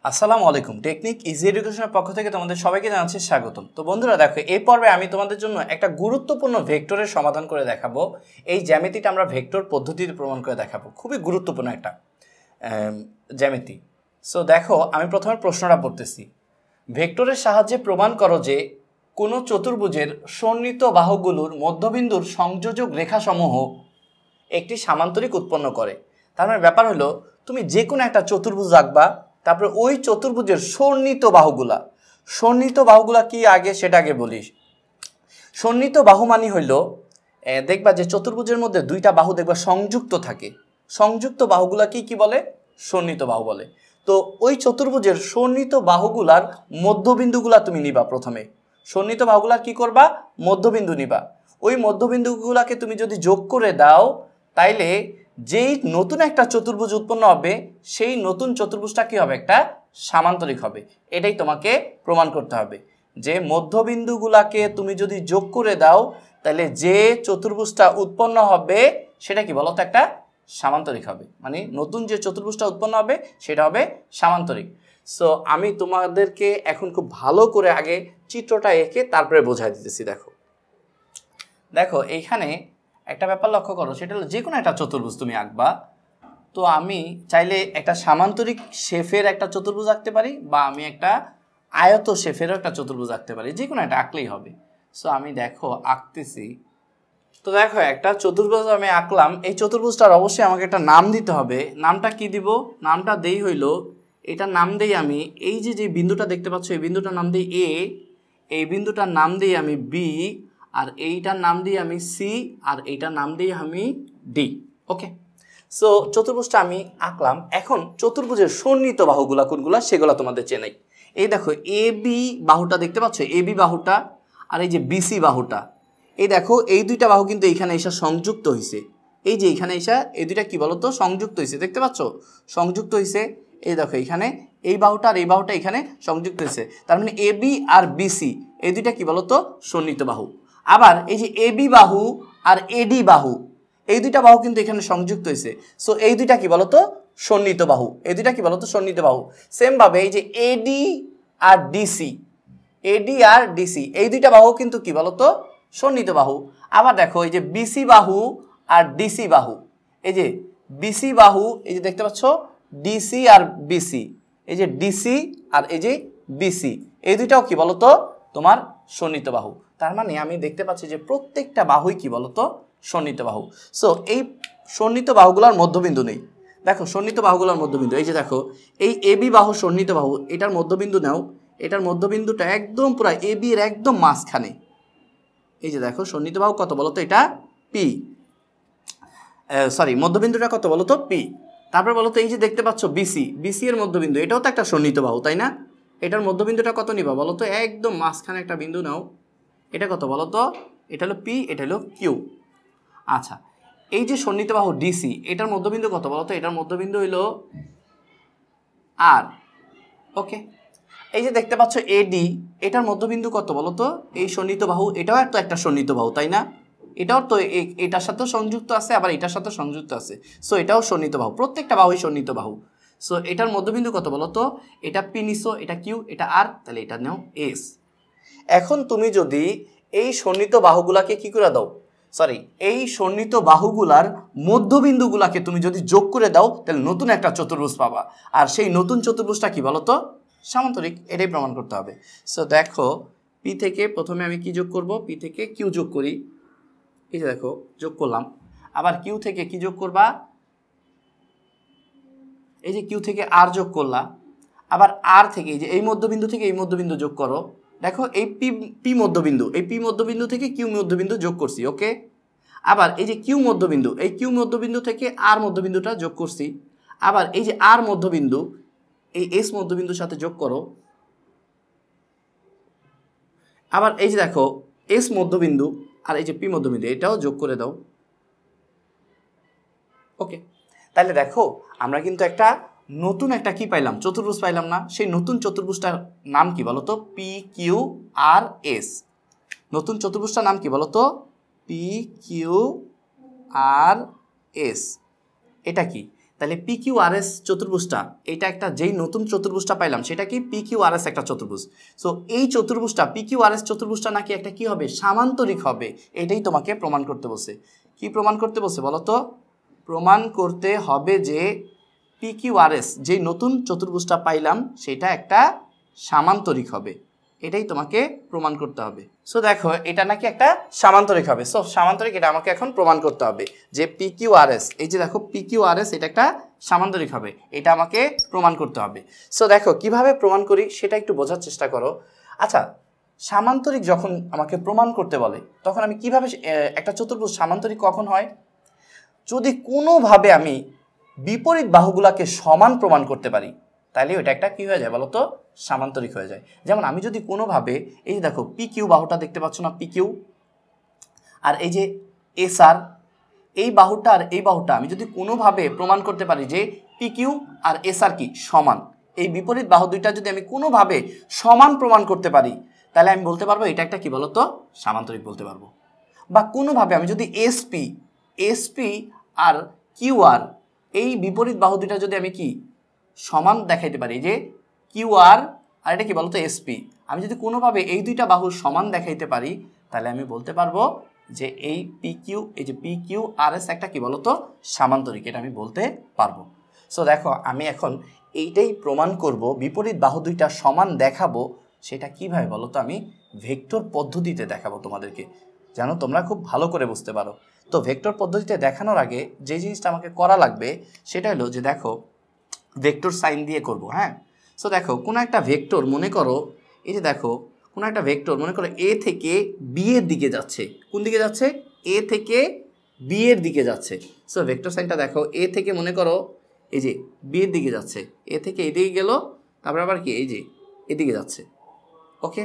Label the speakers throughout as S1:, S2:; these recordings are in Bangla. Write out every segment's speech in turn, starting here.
S1: আসসালামু আলাইকুম। টেকনিক ইজি এডুকেশনের পক্ষ থেকে তোমাদের সবাইকে জানাচ্ছি স্বাগতম। তো বন্ধুরা দেখো, এই পর্বে আমি তোমাদের জন্য একটা গুরুত্বপূর্ণ ভেক্টরের সমাধান করে দেখাবো। এই জ্যামিতিটা আমরা ভেক্টর পদ্ধতিতে প্রমাণ করে দেখাবো। খুবই গুরুত্বপূর্ণ একটা জ্যামিতি। সো দেখো, আমি প্রথমে প্রশ্নটা পড়তেছি। ভেক্টরের সাহায্যে প্রমাণ করো যে কোনো চতুর্ভুজের সন্নিহিত বাহুগুলোর মধ্যবিন্দুর সংযোজক রেখাসমূহ একটি সামান্তরিক উৎপন্ন করে। তার মানে ব্যাপার হলো, তুমি যে কোনো একটা চতুর্ভুজ আঁকবা, তারপরে ওই চতুর্ভুজের সন্নিহিত বাহুগুলা কি আগে সেটা আগে বলিস। সন্নিহিত বাহু মানে হইল, দেখবা যে চতুর্ভুজের মধ্যে দুইটা বাহু দেখবা সংযুক্ত থাকে। সংযুক্ত বাহুগুলা কি বলে? সন্নিহিত বাহু বলে। তো ওই চতুর্ভুজের সন্নিহিত বাহুগুলার মধ্যবিন্দুগুলা তুমি নিবা। প্রথমে সন্নিহিত বাহুগুলার কি করবা? মধ্যবিন্দু নিবা। ওই মধ্যবিন্দুগুলাকে তুমি যদি যোগ করে দাও, তাইলে যেই নতুন একটা চতুর্ভুজ উৎপন্ন হবে, সেই নতুন চতুর্ভুজটা কি হবে? একটা সামান্তরিক হবে। এটাই তোমাকে প্রমাণ করতে হবে যে মধ্যবিন্দুগুলাকে তুমি যদি যোগ করে দাও, তাহলে যে চতুর্ভুজটা উৎপন্ন হবে সেটা কি বলতো? একটা সামান্তরিক হবে। মানে নতুন যে চতুর্ভুজটা উৎপন্ন হবে সেটা হবে সামান্তরিক। সো আমি তোমাদেরকে এখন খুব ভালো করে আগে চিত্রটা এঁকে তারপরে বোঝাই দিতেছি। দেখো এইখানে একটা ব্যাপার লক্ষ্য করো, সেটা হলো যে কোনো একটা চতুর্ভুজ তুমি আঁকবা। তো আমি চাইলে একটা সামান্তরিক শেফের একটা চতুর্ভুজ আঁকতে পারি, বা আমি একটা আয়ত শেফেরও একটা চতুর্ভুজ আঁকতে পারি। যে কোনো একটা আঁকলেই হবে। সো আমি দেখো আঁকতেছি। তো দেখো, একটা চতুর্ভুজ আমি আঁকলাম। এই চতুর্ভুজটার অবশ্যই আমাকে একটা নাম দিতে হবে। নামটা কি দিব? নামটা দেই হইল, এটার নাম দেই আমি, এই যে বিন্দুটা দেখতে পাচ্ছ, এই বিন্দুটার নাম দিই এ, এই বিন্দুটার নাম দিই আমি বি, আর এইটার নাম দিই আমি সি, আর এইটার নাম দিই আমি ডি। ওকে, সো চতুর্ভুজটা আমি আঁকলাম। এখন চতুর্ভুজের সন্নিহিত বাহুগুলা কোনগুলা সেগুলা তোমাদের চেনাই। এই দেখো, এ বি বাহুটা দেখতে পাচ্ছ, এ বি বাহুটা, আর এই যে বিসি বাহুটা। এই দেখো, এই দুইটা বাহু কিন্তু এইখানে এসে সংযুক্ত হয়েছে। এই যে এইখানে এসে এই দুইটা কি বলতো? সংযুক্ত হয়েছে। দেখতে পাচ্ছ? সংযুক্ত হয়েছে। এই দেখো, এইখানে এই বাহুটা আর এই বাহুটা এখানে সংযুক্ত হয়েছে। তার মানে এ বি আর বিসি এই দুইটা কি বলতো? সন্নিহিত বাহু। আবার এই যে এ বি বাহু আর এডি বাহু, এই দুইটা বাহু কিন্তু এখানে সংযুক্ত হয়েছে। সো এই দুইটা কি বলতো? সন্নিহিত বাহু। এই দুইটা কি বলতো? সন্নিহিত বাহু। সেম ভাবে এই যে এডি আর ডিসি, এডি আর ডিসি এই দুইটা বাহু কিন্তু কি বলতো? সন্নিহিত বাহু। আবার দেখো, এই যে বিসি বাহু আর ডিসি বাহু, এই যে বিসি বাহু, এই যে দেখতে পাচ্ছ ডিসি আর বিসি, এই যে ডিসি আর এই যে বিসি, এই দুইটাও কি বলতো? তোমার সন্নিহিত বাহু। তার মানে আমি দেখতে পাচ্ছি যে প্রত্যেকটা বাহুই কি বলতো? সন্নিহিত বাহু। সো এই সন্নিহিত বাহুগুলোর মধ্যবিন্দু নেই। দেখো, সন্নিহিত বাহুগুলোর মধ্যবিন্দু, এই যে দেখো, এই এ বি বাহু সন্নিহিত বাহু, এটার মধ্যবিন্দু নাও। এটার মধ্যবিন্দুটা একদম পুরো এ বি এর একদম মাঝখানে। এই যে দেখো, সন্নিহিত বাহু কত বলতো? এটা পি, সরি, মধ্যবিন্দুটা কত বলতো? পি। তারপরে বলতো, এই যে দেখতে পাচ্ছ বিসি, বিসি এর মধ্যবিন্দু, এটাও তো একটা সন্নিহিত বাহু, তাই না? এটার মধ্যবিন্দুটা কত নিবা বলতো? একদম মাঝখানে একটা বিন্দু নাও। এটা কত বলতো? এটা হলো পি, এটা হলো কিউ। আচ্ছা, এই যে সন্নিহিত বাহু ডিসি, এটার মধ্যবিন্দু কত বলতো? এটার মধ্যবিন্দু হইল আর। ওকে, এই যে দেখতে পাচ্ছ এডি, এটার মধ্যবিন্দু কত বলতো? এই সন্নিহিত বাহু, এটাও তো একটা সন্নিহিত বাহু, তাই না? এটাও তো এটার সাথেও সংযুক্ত আছে, আবার এটার সাথে সংযুক্ত আছে। সো এটাও সন্নিহিত বাহু, প্রত্যেকটা বাহুই সন্নিহিত বাহু। সো এটার মধ্যবিন্দু কত বলতো? এটা পি নিছো, এটা কিউ, এটা আর, তাহলে এটা নাও এস। এখন তুমি যদি এই সন্নিহিত বাহুগুলাকে কি করে দাও, সরি, এই সন্নিহিত বাহুগুলার মধ্যবিন্দুগুলাকে তুমি যদি যোগ করে দাও, তাহলে নতুন একটা চতুর্ভুজ পাবা। আর সেই নতুন চতুর্ভুজটা কি বলতো? সামান্তরিক। এটাই প্রমাণ করতে হবে। সো দেখো, পি থেকে প্রথমে আমি কি যোগ করব? পি থেকে কিউ যোগ করি। এই যে দেখো, যোগ করলাম। আবার কিউ থেকে কি যোগ করবা? এই যে কিউ থেকে আর যোগ করলা। আবার আর থেকে এই যে এই মধ্যবিন্দু থেকে এই মধ্যবিন্দু যোগ করো। দেখো, এই পি মধ্যবিন্দু, এই পি মধ্যবিন্দু থেকে কিউ মধ্যবিন্দু যোগ করছি। ওকে, আবার এই যে কিউ মধ্যবিন্দু, এই কিউ মধ্যবিন্দু থেকে আর মধ্যবিন্দুটা যোগ করছি। আবার এই যে আর মধ্যবিন্দু, এই এস মধ্যবিন্দুর সাথে যোগ করো। আবার এই যে দেখো, এস মধ্যবিন্দু আর এই যে পি মধ্যবিন্দু, এটাও যোগ করে দাও। ওকে, তাহলে দেখো, আমরা কিন্তু একটা নতুন একটা কি পাইলাম? চতুর্ভুজ পাইলাম না? সেই নতুন চতুর্ভুজটার নাম কি বলতো? P Q R S. নতুন চতুর্ভুজটার নাম কি বলতো? P Q R S. এটা কি? তাহলে পি কিউ আর এস চতুর্ভুজটা এটা একটা যেই নতুন চতুর্ভুজটা পাইলাম সেটা কি পি কিউ আর এস একটা চতুর্ভুজ। সো এই চতুর্ভুজটা পি কিউ আর এস চতুর্ভুজটা নাকি একটা কি হবে সামান্তরিক হবে, এটাই তোমাকে প্রমাণ করতে বলছে। কি প্রমাণ করতে বলছে বলো তো? প্রমাণ করতে হবে যে পি কিউ আর এস যেই নতুন চতুর্ভুজটা পাইলাম সেটা একটা সামান্তরিক হবে, এটাই তোমাকে প্রমাণ করতে হবে। সো দেখো এটা নাকি একটা সামান্তরিক হবে। সো সামান্তরিক এটা আমাকে এখন প্রমাণ করতে হবে যে পি কিউ আর এস, এই যে দেখো পি কিউ আর এস এটা একটা সামান্তরিক হবে, এটা আমাকে প্রমাণ করতে হবে। সো দেখো কিভাবে প্রমাণ করি সেটা একটু বোঝার চেষ্টা করো। আচ্ছা, সামান্তরিক যখন আমাকে প্রমাণ করতে বলে তখন আমি কিভাবে একটা চতুর্ভুজ সামান্তরিক কখন হয়? যদি কোনোভাবে আমি বিপরীত বাহুগুলোকে সমান প্রমাণ করতে পারি তাহলে ওটা একটা কি হয়ে যায় বলো তো? সামান্তরিক হয়ে যায়। যেমন আমি যদি কোনোভাবে এই যে দেখো পি কিউ বাহুটা দেখতে পাচ্ছ না, পি কিউ, আর এই যে এস আর, এই বাহুটা আর এই বাহুটা আমি যদি কোনোভাবে প্রমাণ করতে পারি যে পি কিউ আর এস আর কি সমান, এই বিপরীত বাহু দুইটা যদি আমি কোনোভাবে সমান প্রমাণ করতে পারি তাহলে আমি বলতে পারবো এটা একটা কি বলো তো? সামান্তরিক বলতে পারবো। বা কোনোভাবে আমি যদি এসপি আর কিউ আর এই বিপরীত বাহু দুইটা যদি আমি কি সমান দেখাইতে পারি যে কিউ আর আর এটা কি বলতো এসপি, আমি যদি কোনোভাবে এই দুইটা বাহু সমান দেখাইতে পারি তাহলে আমি বলতে পারবো যে এই পি কিউ আর এস একটা কি বলতো? সামান্তরিক, এটা আমি বলতে পারবো। সো দেখো আমি এখন এইটাই প্রমাণ করব, বিপরীত বাহু দুইটা সমান দেখাবো, সেটা কিভাবে বলো তো? আমি ভেক্টর পদ্ধতিতে দেখাবো তোমাদেরকে, যেন তোমরা খুব ভালো করে বুঝতে পারো। তো ভেক্টর পদ্ধতিতে দেখানোর আগে যে জিনিসটা আমাকে করা লাগবে সেটা হলো যে দেখো ভেক্টর সাইন দিয়ে করব। হ্যাঁ, সো দেখো কোনো একটা ভেক্টর মনে করো, এই যে দেখো কোনো একটা ভেক্টর মনে করো এ থেকে বি এর দিকে যাচ্ছে। কোন দিকে যাচ্ছে? এ থেকে বি এর দিকে যাচ্ছে। সো ভেক্টর সাইনটা দেখো এ থেকে মনে করো এই যে বি এর দিকে যাচ্ছে, এ থেকে এদিকে গেল, তারপর আবার কি এই যে এদিকে যাচ্ছে। ওকে,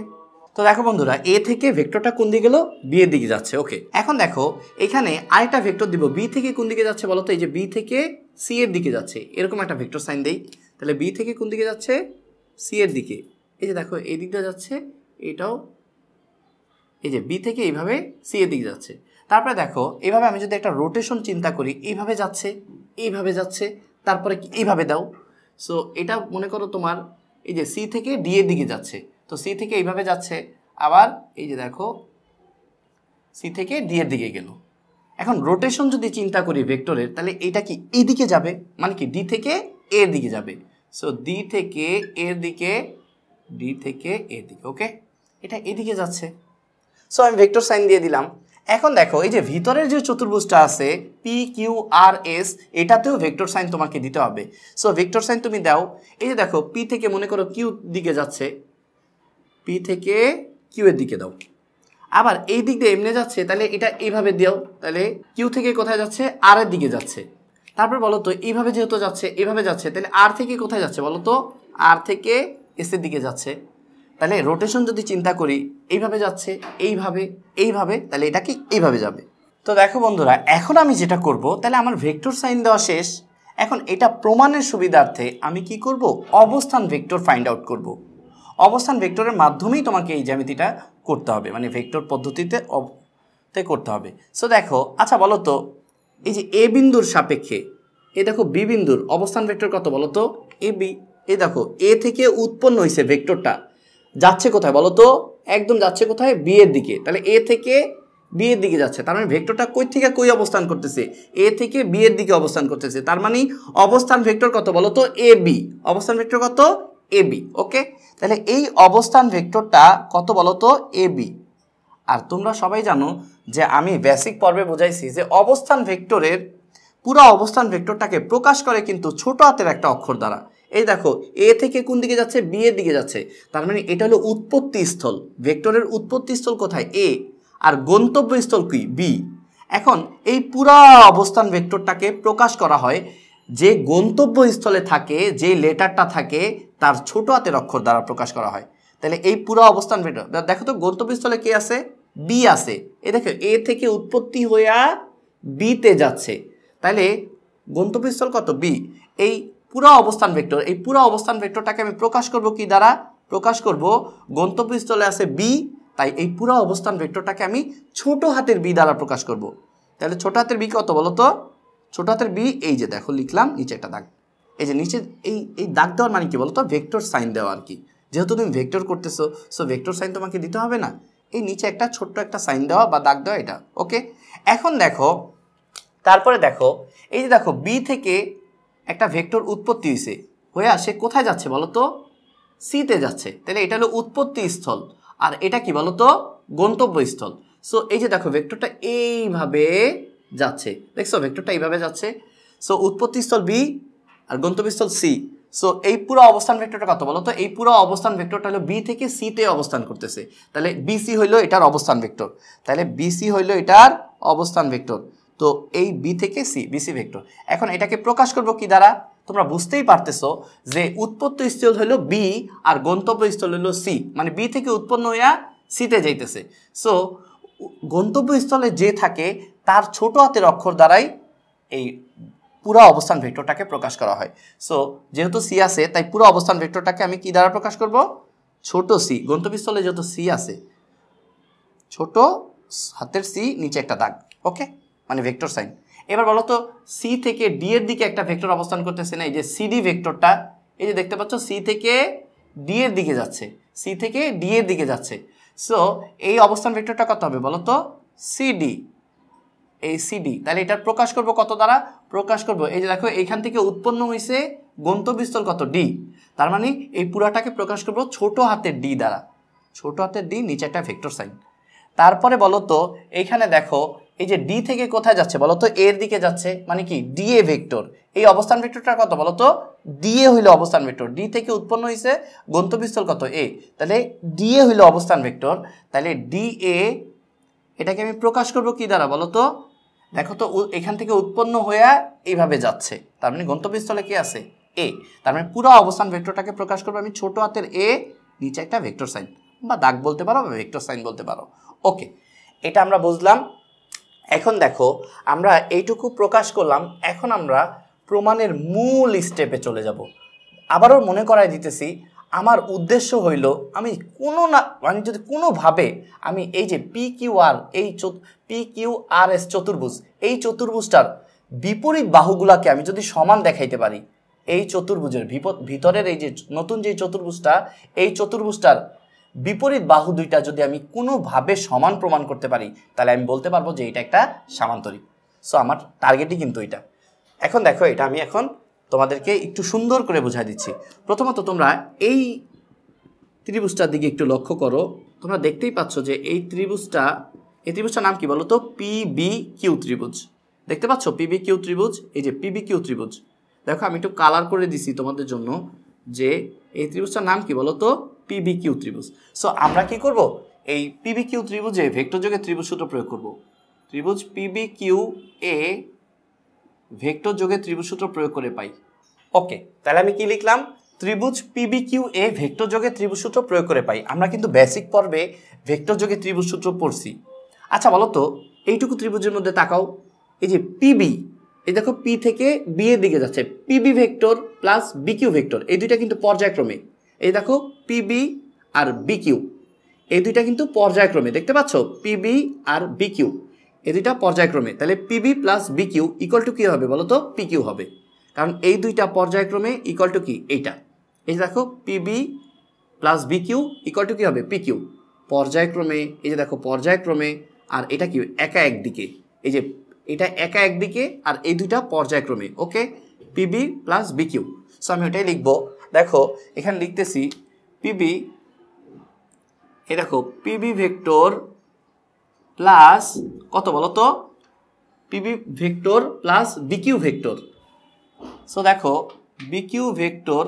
S1: তো দেখো বন্ধুরা এ থেকে ভেক্টরটা কোন দিকে গেল? বি এর দিকে যাচ্ছে। ওকে, এখন দেখো এখানে আরেকটা ভেক্টর দিব, বি থেকে কোন দিকে যাচ্ছে বলো তো? এই যে বি থেকে সি এর দিকে যাচ্ছে, এরকম একটা ভেক্টর সাইন দেই। তাহলে বি থেকে কোন দিকে যাচ্ছে? সি এর দিকে। এই যে দেখো এই দিকটা যাচ্ছে, এটাও এই যে বি থেকে এইভাবে সি এর দিকে যাচ্ছে। তারপরে দেখো এইভাবে আমি যদি একটা রোটেশন চিন্তা করি, এইভাবে যাচ্ছে, এইভাবে যাচ্ছে, তারপরে কি এইভাবে দাও। সো এটা মনে করো তোমার এই যে সি থেকে ডি এর দিকে যাচ্ছে, তো সি থেকে এইভাবে যাচ্ছে, আবার এই যে দেখো সি থেকে ডি এর দিকে গেল। এখন রোটেশন যদি চিন্তা করি ভেক্টরের, তাহলে এটা কি এইদিকে যাবে, মানে কি ডি থেকে এর দিকে যাবে। সো ডি থেকে এর দিকে, ডি থেকে এর দিকে। ওকে, এটা এদিকে যাচ্ছে। সো আমি ভেক্টর সাইন দিয়ে দিলাম। এখন দেখো এই যে ভিতরের যে চতুর্ভুজটা আছে পি কিউ আর এস, এটাতেও ভেক্টর সাইন তোমাকে দিতে হবে। সো ভেক্টর সাইন তুমি দাও। এই যে দেখো পি থেকে মনে করো কিউ দিকে যাচ্ছে, পি থেকে কিউ এর দিকে দাও। আবার এই দিক দিয়ে এমনি যাচ্ছে, তাহলে এটা এইভাবে দাও। তাহলে কিউ থেকে কোথায় যাচ্ছে? আর এর দিকে যাচ্ছে। তারপর বলো তো এইভাবে যেহেতু যাচ্ছে, এইভাবে যাচ্ছে, তাহলে আর থেকে কোথায় যাচ্ছে বলো তো? আর থেকে এস এর দিকে যাচ্ছে। তাহলে রোটেশন যদি চিন্তা করি, এইভাবে যাচ্ছে, এইভাবে, এইভাবে, তাহলে এটা কি এইভাবে যাবে। তো দেখো বন্ধুরা এখন আমি যেটা করব, তাহলে আমার ভেক্টর সাইন দেওয়া শেষ। এখন এটা প্রমাণের সুবিধার্থে আমি কি করব? অবস্থান ভেক্টর ফাইন্ড আউট করব। অবস্থান ভেক্টরের মাধ্যমেই তোমাকে এই জ্যামিতিটা করতে হবে, মানে ভেক্টর পদ্ধতিতে করতে হবে। সো দেখো আচ্ছা বলো তো এই যে এ বিন্দুর সাপেক্ষে এই দেখো বি বিন্দুর অবস্থান ভেক্টর কত বলো তো? A B. এই দেখো এ থেকে উৎপন্ন হয়েছে ভেক্টরটা, যাচ্ছে কোথায় বলো তো? একদম যাচ্ছে কোথায়? বি এর দিকে। তাহলে এ থেকে বি এর দিকে যাচ্ছে, তার মানে ভেক্টরটা কই থেকে কই অবস্থান করতেছে? এ থেকে বি এর দিকে অবস্থান করতেছে। তার মানে অবস্থান ভেক্টর কত বলো তো? A B. অবস্থান ভেক্টর কত? A B. ওকে, তাহলে এই অবস্থান ভেক্টরটা কত বলো তো? এ বি। আর তোমরা সবাই জানো যে আমি বেসিক পর্বে বুঝাইছি যে অবস্থান ভেক্টরের পুরো অবস্থান ভেক্টরটাকে প্রকাশ করে কিন্তু ছোট হাতের একটা অক্ষর দ্বারা। এই দেখো এ থেকে কোন দিকে যাচ্ছে? বি এর দিকে যাচ্ছে, তার মানে এটা হলো উৎপত্তি স্থল। ভেক্টরের উৎপত্তি স্থল কোথায়? এ, আর গন্তব্য স্থল কি? বি। এখন এই পুরা অবস্থান ভেক্টরটাকে প্রকাশ করা হয় যে গন্তব্য স্থলে থাকে, যে লেটারটা থাকে তার ছোট হাতের অক্ষর দ্বারা প্রকাশ করা হয়। তাহলে এই পুরো অবস্থান ভেক্টর দেখো তো গন্তব্যস্থলে কে আছে? বি আছে। এই দেখো এ থেকে উৎপত্তি হইয়া বিতে যাচ্ছে, তাহলে গন্তব্যস্থল কত? বি। এই পুরো অবস্থান ভেক্টর, এই পুরো অবস্থান ভেক্টরটাকে আমি প্রকাশ করব কি দ্বারা? প্রকাশ করব গন্তব্যস্থলে আছে বি, তাই এই পুরো অবস্থান ভেক্টরটাকে আমি ছোট হাতের বি দ্বারা প্রকাশ করব। তাহলে ছোট হাতের বি কত বলো তো? ছোট হাতের বি, এই যে দেখো লিখলাম নিচে একটা দাগ, এই যে নিচে এই দাগ দেওয়ার মানে কি বলতো, ভেক্টর সাইন দেওয়া আর কি। যেহেতু তুমি ভেক্টর করতেছো, সো ভেক্টর সাইন তোমাকে দিতে হবে না, এই নিচে একটা ছোট্ট একটা সাইন দেওয়া বা দাগ দেওয়া, এটা ওকে। এখন দেখো, তারপরে দেখো, এই যে দেখো বি থেকে একটা ভেক্টর উৎপত্তি হয়েছে, হয়ে সে কোথায় যাচ্ছে বলো তো, সিতে যাচ্ছে। তাহলে এটা হলো উৎপত্তি স্থল, আর এটা কি বলো তো, গন্তব্যস্থল। সো এই যে দেখো ভেক্টরটা এইভাবে যাচ্ছে, দেখছো ভেক্টরটা এইভাবে যাচ্ছে। সো উৎপত্তিস্থল বি আর গন্তব্যস্থল সি। সো এই পুরো অবস্থান ভেক্টরটা কত বলো তো, এই পুরো অবস্থান ভেক্টরটা হলো বি থেকে সিতে অবস্থান করতেছে। তাহলে বিসি হইলো এটার অবস্থান ভেক্টর, তাহলে বিসি হইলো এটার অবস্থান ভেক্টর। তো এই বি থেকে সি, বিসি ভেক্টর। এখন এটাকে প্রকাশ করব কি দ্বারা, তোমরা বুঝতেই পারতেছো যে উৎপত্তি স্থল হলো বি আর গন্তব্যস্থল হলো সি, মানে বি থেকে উৎপন্ন হইয়া সিতে যাইতেছে। সো গন্তব্যস্থলে যে থাকে তার ছোট হাতের অক্ষর দ্বারাই এই পুরো অবস্থান ভেক্টরটাকে প্রকাশ করা হয়। সো যেহেতু সি আছে, তাই পুরো অবস্থান ভেক্টরটাকে আমি কি দ্বারা প্রকাশ করব, ছোট সি। গন্তব্যস্থলে যেহেতু সি আছে, ছোট হাতের সি, নিচে একটা দাগ, ওকে, মানে ভেক্টর সাইন। এবার বলো তো, সি থেকে ডি এর দিকে একটা ভেক্টর অবস্থান করতেছে না, এই যে সিডি ভেক্টরটা, এই যে দেখতে পাচ্ছ সি থেকে ডি এর দিকে যাচ্ছে, সি থেকে ডি এর দিকে যাচ্ছে। সো এই অবস্থান ভেক্টরটা কত হবে বলো তো, সিডি, এই সিডি। তাহলে এটা প্রকাশ করব কত দ্বারা, প্রকাশ করব এই যে দেখো এইখান থেকে উৎপন্ন হয়েছে গন্তব্যস্থল কত, ডি। তার মানে এই পুরাটাকে প্রকাশ করব ছোট হাতের ডি দ্বারা, ছোট হাতের ডি, নিচে একটা ভেক্টর সাইন। তারপরে বলো তো এইখানে দেখো, এই যে ডি থেকে কোথায় যাচ্ছে বলো তো, এর দিকে যাচ্ছে, মানে কি ডিএ ভেক্টর। এই অবস্থান ভেক্টরটা কত বলো তো, ডিএ হইলো অবস্থান ভেক্টর, ডি থেকে উৎপন্ন হয়েছে গন্তব্যস্থল কত, এ। তাহলে ডিএ হইলো অবস্থান ভেক্টর, তাহলে ডিএ এটাকে আমি প্রকাশ করব কি দ্বারা বলো তো, দেখো তো এখান থেকে উৎপন্ন হয়ে এইভাবে যাচ্ছে, তার মানে গন্তব্যস্থলে কি আছে, এ। তার মানে পুরো অবস্থান ভেক্টরটাকে প্রকাশ করবো আমি ছোট হাতের এ, নিচে একটা ভেক্টর সাইন বা দাগ বলতে পারো বা ভেক্টর সাইন বলতে পারো, ওকে। এটা আমরা বুঝলাম। এখন দেখো আমরা এইটুকু প্রকাশ করলাম, এখন আমরা প্রমাণের মূল স্টেপে চলে যাব। আবারও মনে করাই দিতেছি, আমার উদ্দেশ্য হইল আমি মানে যদি কোনোভাবে আমি এই যে পি কিউ আর, এই পি কিউ আর এস চতুর্ভুজ, এই চতুর্ভুজটার বিপরীত বাহুগুলাকে আমি যদি সমান দেখাইতে পারি, এই চতুর্ভুজের ভিতরের এই যে নতুন যে চতুর্ভুজটা, এই চতুর্ভুজটার বিপরীত বাহু দুইটা যদি আমি কোনোভাবে সমান প্রমাণ করতে পারি, তাহলে আমি বলতে পারবো যে এটা একটা সামান্তরিক। সো আমার টার্গেটই কিন্তু এটা। এখন দেখো, এটা আমি এখন তোমাদেরকে একটু সুন্দর করে বুঝাই দিচ্ছি। প্রথমত তোমরা এই ত্রিভুজটার দিকে একটু লক্ষ্য করো, তোমরা দেখতেই পাচ্ছ যে এই ত্রিভুজটার নাম কি বলো তো, পিবি কিউ ত্রিভুজ। দেখতে পাচ্ছ পিবি কিউ ত্রিভুজ, এই যে পিবি কিউ ত্রিভুজ। দেখো আমি একটু কালার করে দিছি তোমাদের জন্য, যে এই ত্রিভুজটার নাম কি বলো তো, পিবি কিউ ত্রিভুজ। সো আমরা কি করব, এই পিবি কিউ ত্রিভুজে ভেক্টর যোগে ত্রিভুজ সূত্র প্রয়োগ করব। ত্রিভুজ পিবি কিউ এ ভেক্টর যোগে ত্রিভুজ সূত্র প্রয়োগ করে পাই, ওকে। তাহলে আমি কি লিখলাম, ত্রিভুজ পিবি কিউ এ ভেক্টর যোগে ত্রিভুজ সূত্র প্রয়োগ করে পাই। আমরা কিন্তু বেসিক পর্বে ভেক্টর যোগে ত্রিভুজ সূত্র পড়ছি। আচ্ছা বলো তো, এইটুকু ত্রিভুজের মধ্যে তাকাও, এই যে পিবি, এই দেখো পি থেকে বি এর দিকে যাচ্ছে, PB vector plus bq vector, এই দুইটা কিন্তু পর্যায়ক্রমে। এই দেখো পিবি আর বিকিউ, এই দুইটা কিন্তু পর্যায়ক্রমে, দেখতে পাচ্ছ পিবি আর বিকিউ, এই দুইটা পর্যায়ক্রমে। তাহলে PB plus bq equal to কি হবে বলো তো, পিকিউ হবে, কারণ এই দুইটা পর্যায়ক্রমে ইকুয়াল টু কি, এইটা। এই যে দেখো PB plus bq equal to কি হবে, পিকিউ। পর্যায়ক্রমে, এই যে দেখো পর্যায়ক্রমে, আর এটা কি একা একদিকে, এই যে এটা একা একদিকে, আর এই দুইটা পর্যায়ক্রমে, okay. PB plus BQ. So আমি ওটাই লিখবো। দেখো এখানে লিখতেছি পিবি, এই দেখো পিবি ভেক্টর প্লাস কত বলো তো, PB vector plus bq vector. So দেখো বিকিউ ভেক্টর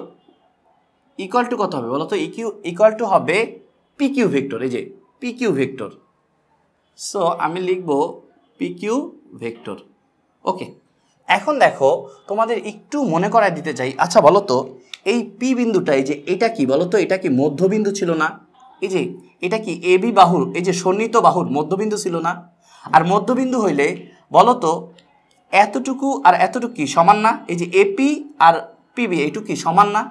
S1: ইকুয়াল টু কত হবে বলো তো, ইকুয়াল টু হবে পিকিউ ভেক্টর, এই যে পিকিউ ভেক্টর। সো আমি লিখব পিকিউ ভেক্টর, ওকে। এখন দেখো তোমাদের একটু মনে করায় দিতে চাই, আচ্ছা বলো তো এই পি বিন্দুটা, এই যে এটা কি বলো তো, এটা কি মধ্যবিন্দু ছিল না? এই যে এটা কি এবি বাহুর, এই যে সন্নিহিত বাহুর মধ্যবিন্দু ছিল না? আর মধ্যবিন্দু হইলে বলো তো এতটুকু আর এতটুকু কি সমান না? এই যে এপি আর পিবি এইটুকু কি সমান না?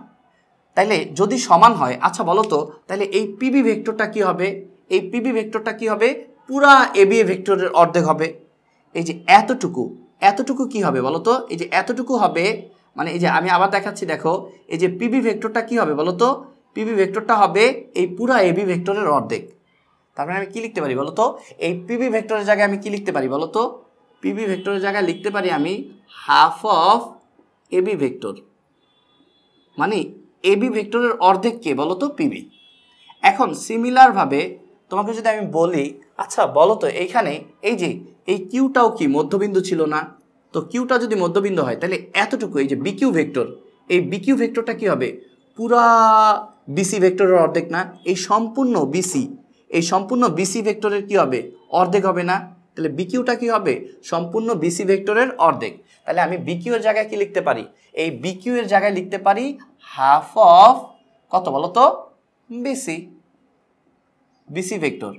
S1: তাইলে যদি সমান হয়, আচ্ছা বলো তো তাহলে এই পিবি ভেক্টরটা কি হবে, এই পিবি ভেক্টরটা কি হবে, পুরা এবি ভেক্টরের অর্ধেক হবে। এই যে এতটুকু, এতটুকু কি হবে বলো তো? এই যে এতটুকু হবে, মানে এই যে আমি আবার দেখাচ্ছি, দেখো এই যে পিবি ভেক্টরটা কি হবে বলো তো? পিবি ভেক্টরটা হবে এই পুরা এবি ভেক্টরের অর্ধেক। তারপরে আমি কি লিখতে পারি বলো তো? এই পিবি ভেক্টরের জায়গায় আমি কি লিখতে পারি বলো তো? পিবি ভেক্টরের জায়গায় লিখতে পারি আমি হাফ অফ এবি ভেক্টর, মানে এবি ভেক্টরের অর্ধেক কে বলো তো? পিবি। এখন সিমিলারভাবে তোমাকে যদি আমি বলি, আচ্ছা বলো তো এইখানে এই যে এই কিউটাও কি মধ্যবিন্দু ছিল না? তো কিউটা যদি মধ্যবিন্দু হয় তাহলে এতটুকু এই যে বিকিউ ভেক্টর, এই বিকিউ ভেক্টরটা কি হবে? পুরা বিসি ভেক্টরের অর্ধেক না? এই সম্পূর্ণ বিসি ভেক্টরের কি হবে? অর্ধেক হবে না? তাহলে বিকিউটা কি হবে? সম্পূর্ণ বিসি ভেক্টরের অর্ধেক। তাহলে আমি বিকিউ এর জায়গায় কি লিখতে পারি? এই বিকিউ এর জায়গায় লিখতে পারি হাফ অফ কত বলো তো? BC. BC vector,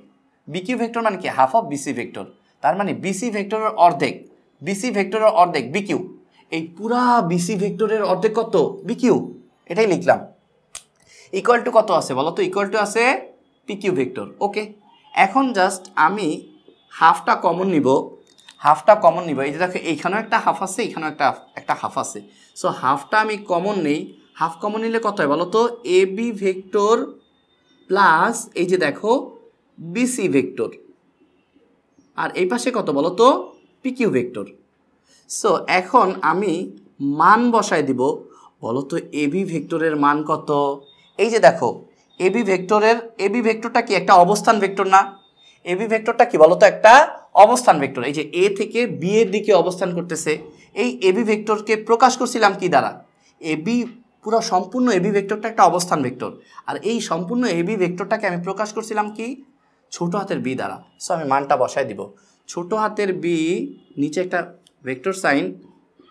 S1: BQ vector মানে কি? Half of BC vector. তার মানে বিসি ভেক্টরের অর্ধেক, বিসি ভেক্টরের অর্ধেক বিকিউ। এই পুরা বিসি ভেক্টরের অর্ধেক কত? বিকিউ। এটাই লিখলাম। ইকুয়াল টু কত আছে বলো তো? ইকুয়াল টু আছে পিকিউ ভেক্টর। ওকে, এখন জাস্ট আমি হাফটা কমন নিব, এই যে দেখো এইখানেও একটা হাফ আছে, এখানেও একটা হাফ আছে। সো হাফটা আমি কমন নেই। হাফ কমন নিলে কত হয় বলো তো? এবি ভেক্টর প্লাস এই যে দেখো বিসি ভেক্টর, আর এই পাশে কত বলো তো? PQ vector. সো এখন আমি মান বসায় দিব, বলো তো এবি ভেক্টরের মান কত? এই যে দেখো এবি ভেক্টরটা কি একটা অবস্থান ভেক্টর না? এবি ভেক্টরটা কি বলো তো? একটা অবস্থান ভেক্টর। এই যে এ থেকে বি এর দিকে অবস্থান করতেছে, এই এবি ভেক্টরকে প্রকাশ করছিলাম কি দ্বারা? এবি, পুরো সম্পূর্ণ এবি ভেক্টরটা একটা অবস্থান ভেক্টর, আর এই সম্পূর্ণ এবি ভেক্টরটাকে আমি প্রকাশ করছিলাম কি? ছোট হাতের বি দ্বারা। সো আমি মানটা বসায় দিব, ছোট হাতের বি, নিচে একটা ভেক্টর সাইন,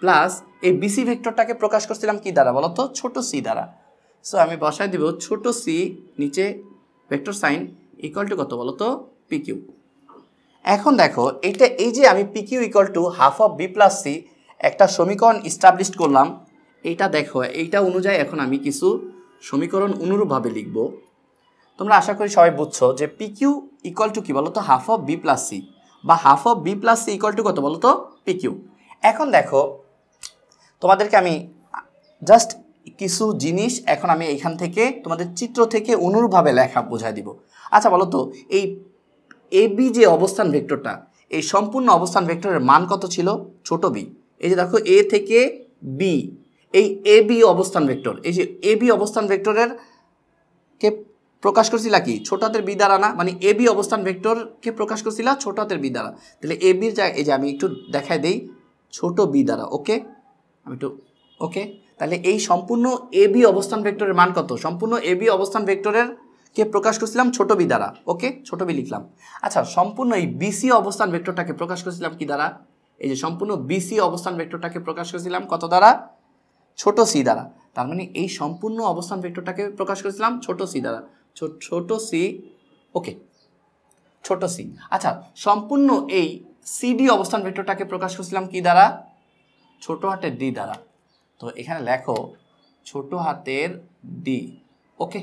S1: প্লাস এই বিসি ভেক্টরটাকে প্রকাশ করছিলাম কি দ্বারা বলো তো? ছোট সি দ্বারা। সো আমি বসায় দিব ছোট সি, নিচে ভেক্টর সাইন, ইকুয়াল টু কত বলো তো? পিকিউ। এখন দেখো এইটা, এই যে আমি PQ equal to half of B plus C একটা সমীকরণ ইস্টাবলিশ করলাম। এইটা দেখো, এইটা অনুযায়ী এখন আমি কিছু সমীকরণ অনুরূপভাবে লিখব। তোমরা আশা করি সবাই বুঝছো যে পিকিউ ইকুয়াল টু কি বলো তো? Half of B plus C, বা half of B plus C equal to কত বলো তো? পিকিউ। এখন দেখো তোমাদেরকে আমি জাস্ট কিছু জিনিস এখন আমি এইখান থেকে তোমাদের চিত্র থেকে অনুরূপভাবে লেখা বোঝাই দিব। আচ্ছা বলো তো, এই এবি যে অবস্থান ভেক্টরটা, এই সম্পূর্ণ অবস্থান ভেক্টরের মান কত ছিল? ছোট বি। এই যে দেখো এ থেকে বি, এই এবি অবস্থান ভেক্টর, এই যে এবি অবস্থান ভেক্টরের কে প্রকাশ করছিলা কি? ছোট হাতের বি দ্বারা না? মানে এবি অবস্থান ভেক্টরকে প্রকাশ করছিলা ছোট হাতের বি দ্বারা। তাহলে এবির জায়গায় এই যে আমি একটু দেখাই দেই, ছোট বি দ্বারা। ওকে, আমি একটু ওকে, তাহলে এই সম্পূর্ণ এবি অবস্থান ভেক্টরের মান কত? সম্পূর্ণ এবি অবস্থান ভেক্টরের কে প্রকাশ করছিলাম ছোট বি দ্বারা। ওকে, ছোট বি লিখলাম। আচ্ছা, সম্পূর্ণ এই বিসি অবস্থান ভেক্টরটাকে প্রকাশ করছিলাম কি দ্বারা? এই যে সম্পূর্ণ বিসি অবস্থান ভেক্টরটাকে প্রকাশ করছিলাম কত দ্বারা? ছোট সি দ্বারা। তার মানে এই সম্পূর্ণ অবস্থান ভেক্টরটাকে প্রকাশ করেছিলাম ছোট সি দ্বারা, ছোট সি। ওকে, ছোট সি। আচ্ছা, সম্পূর্ণ এই সিডি অবস্থান ভেক্টরটাকে প্রকাশ করেছিলাম কি দ্বারা? ছোট হাতের ডি দ্বারা। তো এখানে লেখো ছোট হাতের ডি। ওকে,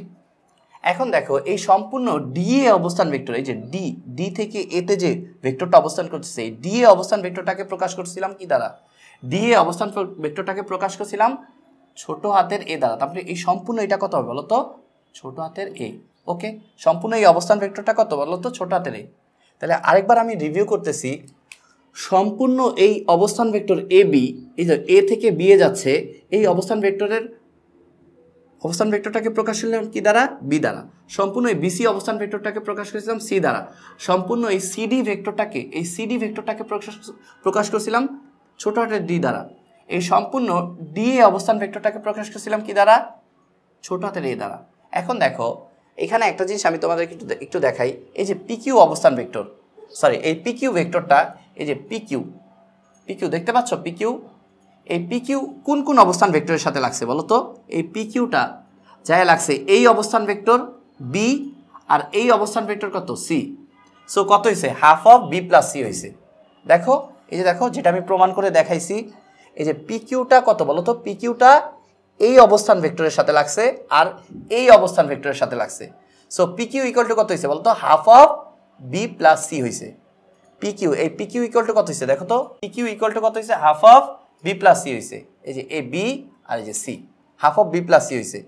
S1: এখন দেখো এই সম্পূর্ণ ডি এ অবস্থান ভেক্টর, এই যে ডি থেকে এতে যে ভেক্টরটা অবস্থান করতেছে, এই ডি এ অবস্থান ভেক্টরটাকে প্রকাশ করছিলাম কি দ্বারা? ডি এ অবস্থান ভেক্টরটাকে প্রকাশ করছিলাম ছোট হাতের এ দ্বারা। তারপরে এই সম্পূর্ণ এটা কত হবে বলো তো? ছোট হাতের এ। ওকে, সম্পূর্ণ এই অবস্থান ভেক্টরটা কত বলো তো? ছোট হাতের এ। তাহলে আরেকবার আমি রিভিউ করতেছি, সম্পূর্ণ এই অবস্থান ভেক্টর এ বি, এই যে এ থেকে বি এ যাচ্ছে, এই অবস্থান ভেক্টরটাকে প্রকাশ করলাম কি দ্বারা? বি দ্বারা। সম্পূর্ণ এই বিসি অবস্থান ভেক্টরটাকে প্রকাশ করেছিলাম সি দ্বারা। সম্পূর্ণ এই সিডি ভেক্টরটাকে প্রকাশ করেছিলাম ছোট হাতের ডি দ্বারা। এই সম্পূর্ণ ডি এ অবস্থান ভেক্টরটাকে প্রকাশ করেছিলাম কি দ্বারা? ছোট হাতের এ দ্বারা। এখন দেখো এখানে একটা জিনিস আমি তোমাদেরকে একটু দেখাই, এই যে পিকিউ অবস্থান ভেক্টর, সরি এই পিকিউ ভেক্টরটা, এই যে পিকিউ দেখতে পাচ্ছ? পিকিউ, এই পিকিউ কোন কোন অবস্থান ভেক্টরের সাথে লাগছে বলো তো? এই পিকিউটা যাই লাগছে এই অবস্থান ভেক্টর বি, আর এই অবস্থান ভেক্টর কত? সি। সো কত হয়েছে? Half of B plus C হয়েছে। দেখো এই যে দেখো, যেটা আমি প্রমাণ করে দেখাইছি, এই যে পিকিউটা কত বলো তো? পিকিউটা এই অবস্থান ভেক্টরের সাথে লাগছে আর এই অবস্থান ভেক্টরের সাথে লাগছে। সো পিকিউ ইকুয়াল টু কত হয়েছে বলো তো? Half of B plus C হয়েছে। পি কিউ, এই পি কিউ ইকুয়াল টু কত হয়েছে দেখো তো, পি কিউ ইকুয়াল টু কত হয়েছে, half of B plus C হয়েছে। এই যে এ বি আর এই যে C, half of B plus C হয়েছে।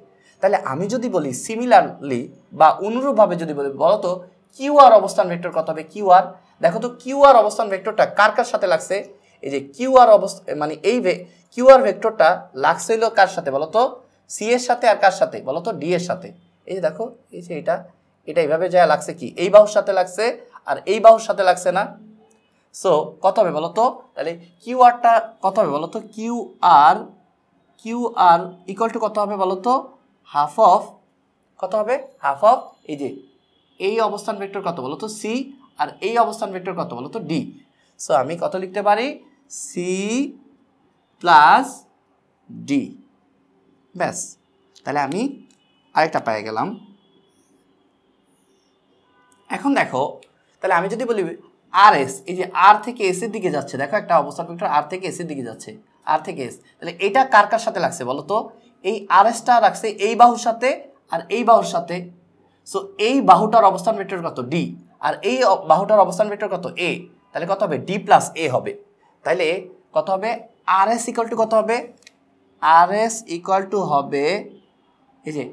S1: তাহলে আমি যদি বলি সিমিলারলি বা অনুরূপভাবে যদি বলি, বলো তো কিউ আর অবস্থান ভেক্টর কত হবে, কিউ আর। দেখো তো কিউ আর অবস্থান ভেক্টরটা কার কার সাথে লাগছে, এই যে কিউ আর অবস্থা মানে এই কিউ আর ভেক্টরটা লাগছে হইলো কার সাথে বলো তো, সি এর সাথে, আর কার সাথে বলো তো, ডি এর সাথে। এই যে দেখো এই যে এটা এইভাবে যা লাগছে কি, এই বাহুর সাথে লাগছে আর এই বাহুর সাথে লাগছে না। সো কত হবে বলো তো, তাহলে কিউ আরটা কত হবে বলো তো, কিউ আর ইকুয়াল টু কত হবে বলো তো, হাফ অফ কত হবে, হাফ অফ এই যে এই অবস্থান ভেক্টর কত বলো তো সি, আর এই অবস্থান ভেক্টর কত বলো তো ডি। সো আমি কত লিখতে পারি, সি প্লাস ডি, ব্যাস। তাহলে আমি আরেকটা পেয়ে গেলাম। এখন দেখো তাহলে আমি যদি বলি আর এস, এই যে আর থেকে এস এর দিকে যাচ্ছে, দেখো একটা অবস্থান ভেক্টর আর থেকে এস এর দিকে যাচ্ছে, আর থেকে এস, তাহলে এটা কার কার সাথে লাগছে বলো তো, এই আর এসটা রাখছে এই বাহুর সাথে আর এই বাহুর সাথে। সো এই বাহুটার অবস্থান ভেক্টর কত ডি, আর এই বাহুটার অবস্থান ভেক্টর কত এ, তাহলে কত হবে ডি প্লাস এ হবে। তাহলে কত হবে, আর এস ইকুয়াল টু কত হবে, আর এস ইকুয়াল টু হবে এই যে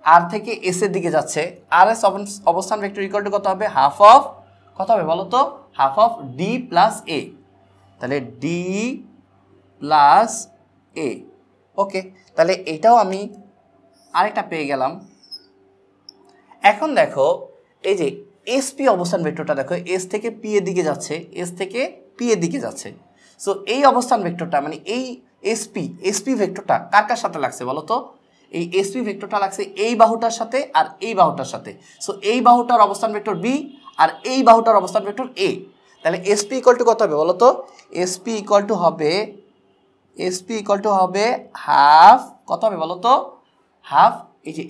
S1: আর থেকে এস এর দিকে যাচ্ছে, আর এস অবস্থান ভেক্টর ইকুয়াল টু কত হবে, হাফ অফ কত হবে বলো তো, হাফ অফ ডি প্লাস এ। তাহলে ডি প্লাস এ, ওকে। তাহলে এটাও আমি আরেকটা পেয়ে গেলাম। এখন দেখো এই যে এসপি অবস্থান ভেক্টরটা দেখো, এস থেকে পি এর দিকে যাচ্ছে, এস থেকে পি এর দিকে যাচ্ছে। সো এই অবস্থান ভেক্টরটা মানে এই এসপি ভেক্টরটা কার কার সাথে লাগছে বলো তো, এই এসপি ভেক্টরটা লাগছে এই বাহুটার সাথে আর এই বাহুটার সাথে। সো এই বাহুটার অবস্থান ভেক্টর বি আর এই বাহুটার অবস্থান ভেক্টর এ। তাহলে এসপি ইকুয়াল টু কত হবে বলো তো, এসপি ইকুয়াল টু হবে হাফ, কত হবে বলো তো, হাফ এই যে